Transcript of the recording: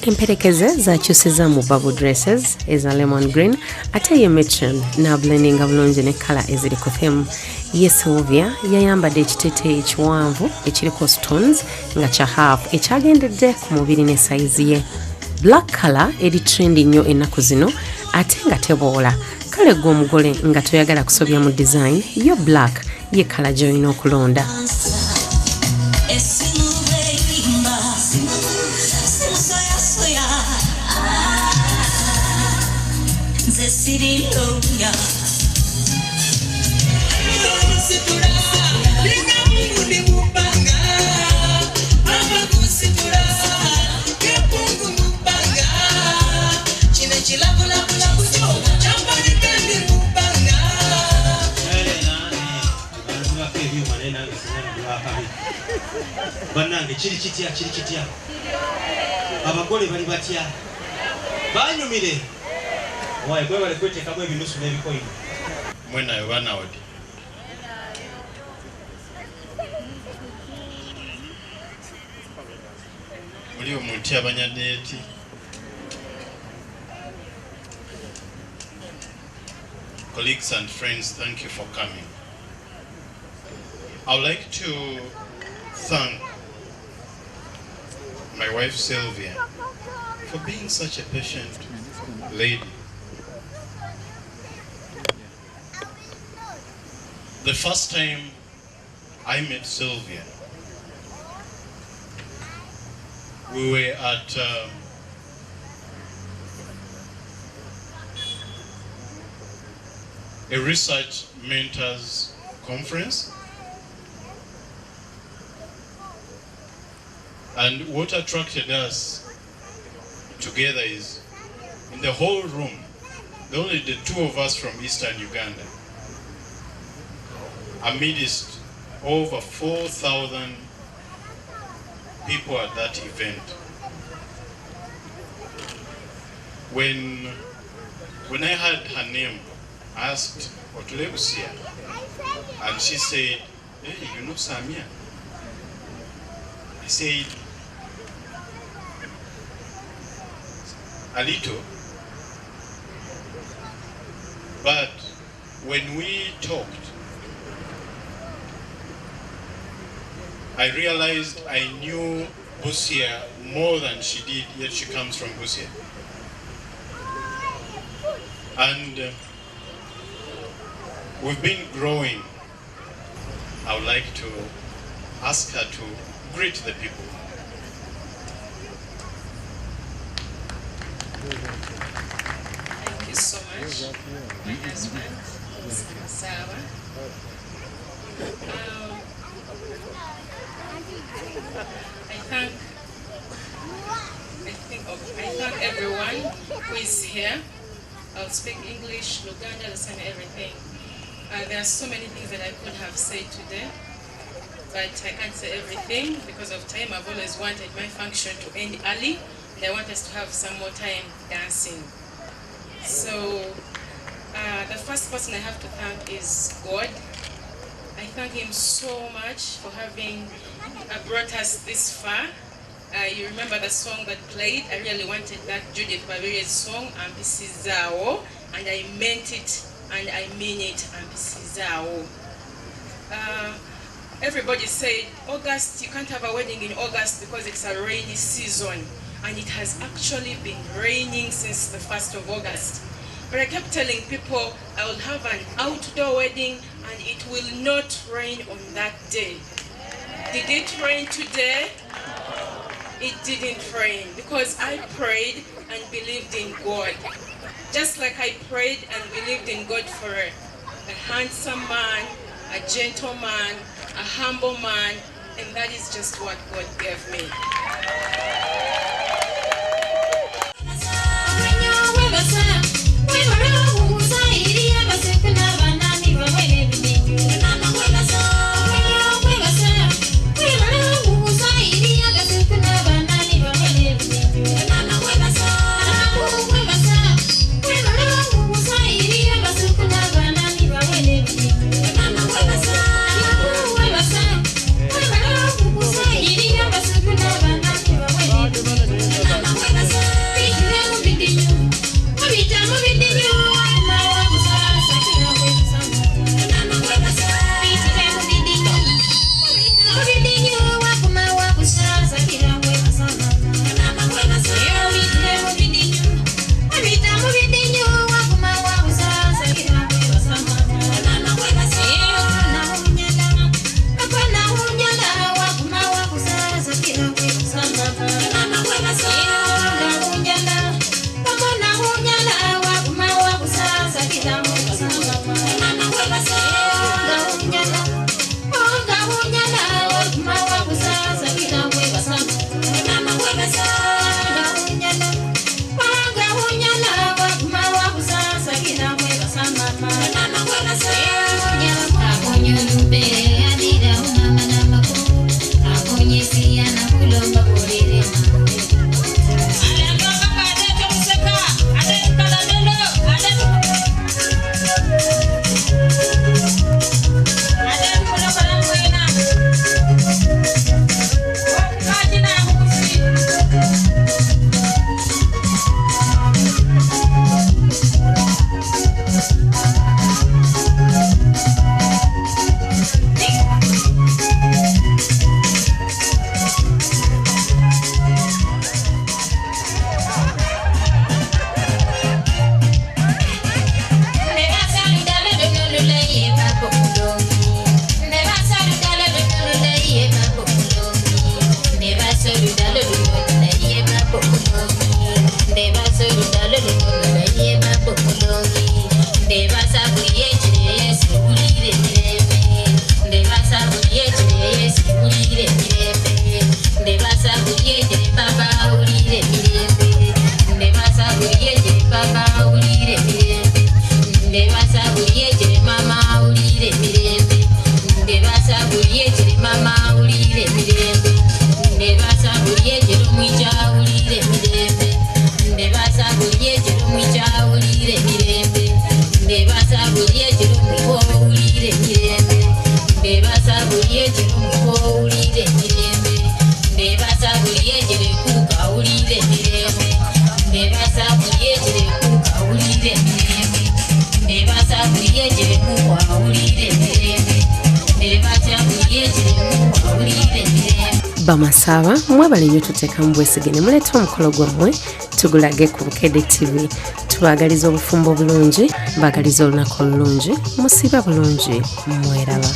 Emperekeze zakyusiza mu bubble dresses eza lemon green ate ye matron na blendinga bulungi ne kala eziri ku theme. Ye Sylvia yayambadde ekiteeteeyi ekiwanvu ekiriko stones nga kya half ekyagendedde ku mubiri ne sayizi ye. Black color eri trendi nnyo ennaku zino ate nga teboola. Kale gwe omugole nga toyagala kusobya mu design yo black ye kala gy'olina okulonda. Banange kiri kitya abagole bali batya banyumire waye gwe bali kwetekamu ebinusu n'ebikoyi mwenayo banawodi muli omuntu abanyaneeti colleagues and friends, thank you for coming. I would like to thank my wife Sylvia for being such a patient lady. The first time I met Sylvia, we were at a research mentors conference. And what attracted us together is, in the whole room, only the two of us from Eastern Uganda, amidst over 4,000 people at that event. When I heard her name, I asked, Otulebusia, and she said, hey, you know Samia? I said, a little, but when we talked, I realized I knew Busia more than she did, yet she comes from Busia. And we've been growing. I would like to ask her to greet the people. Thank you so much, my husband, Mr. Sawa. I thank everyone who is here. I'll speak English, Luganda, and everything. There are so many things that I could have said today, but I can't say everything because of time. I've always wanted my function to end early, and I want us to have some more time dancing. So the first person I have to thank is God. I thank Him so much for having brought us this far. You remember the song that played? I really wanted that Judith Bavaria's song, Ambisizao, and I meant it and I mean it, Ambisizao. Everybody said, August, you can't have a wedding in August because it's a rainy season. And it has actually been raining since the 1st of August. But I kept telling people I will have an outdoor wedding and it will not rain on that day. Did it rain today? It didn't rain because I prayed and believed in God. Just like I prayed and believed in God for a handsome man, a gentleman, a humble man, and that is just what God gave me. bamasaba mwebale nnyo tuteeka mu bwesige ne muleeta omukolo gwammwe tugulage ku Bukedde TV. Tubagaliza obufumbo bulungi, mbagaliza olunaku olulungi, musiba bulungi, mweraba.